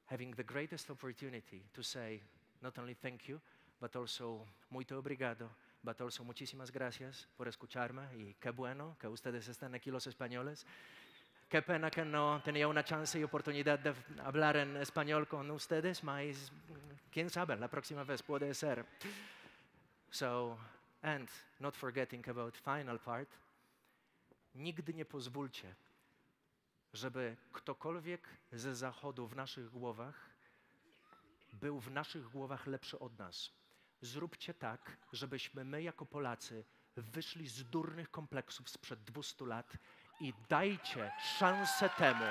Speaker 1: having the greatest opportunity to say not only thank you, but also muito obrigado, but also muchísimas gracias por escucharme y qué bueno que ustedes están aquí los españoles. Qué pena que no tenía una chance y oportunidad de hablar en español con ustedes, mas quién sabe, la próxima vez puede ser. So, and not forgetting about final part, nigdy nie pozwólcie, żeby ktokolwiek ze zachodu w naszych głowach był w naszych głowach lepszy od nas. Zróbcie tak, żebyśmy my jako Polacy wyszli z durnych kompleksów sprzed 200 lat i dajcie szansę temu,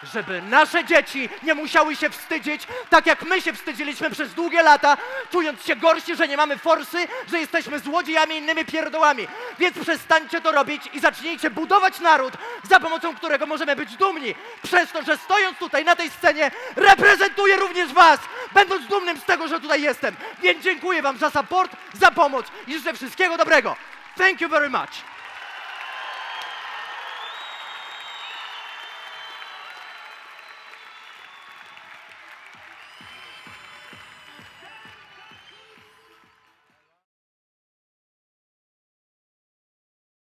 Speaker 1: żeby nasze dzieci nie musiały się wstydzić, tak jak my się wstydziliśmy przez długie lata, czując się gorsi, że nie mamy forsy, że jesteśmy złodziejami i innymi pierdołami. Więc przestańcie to robić i zacznijcie budować naród, za pomocą którego możemy być dumni. Przez to, że stojąc tutaj na tej scenie, reprezentuję również was, będąc dumnym z tego, że tutaj jestem. Więc dziękuję wam za support, za pomoc i życzę wszystkiego dobrego. Thank you very much.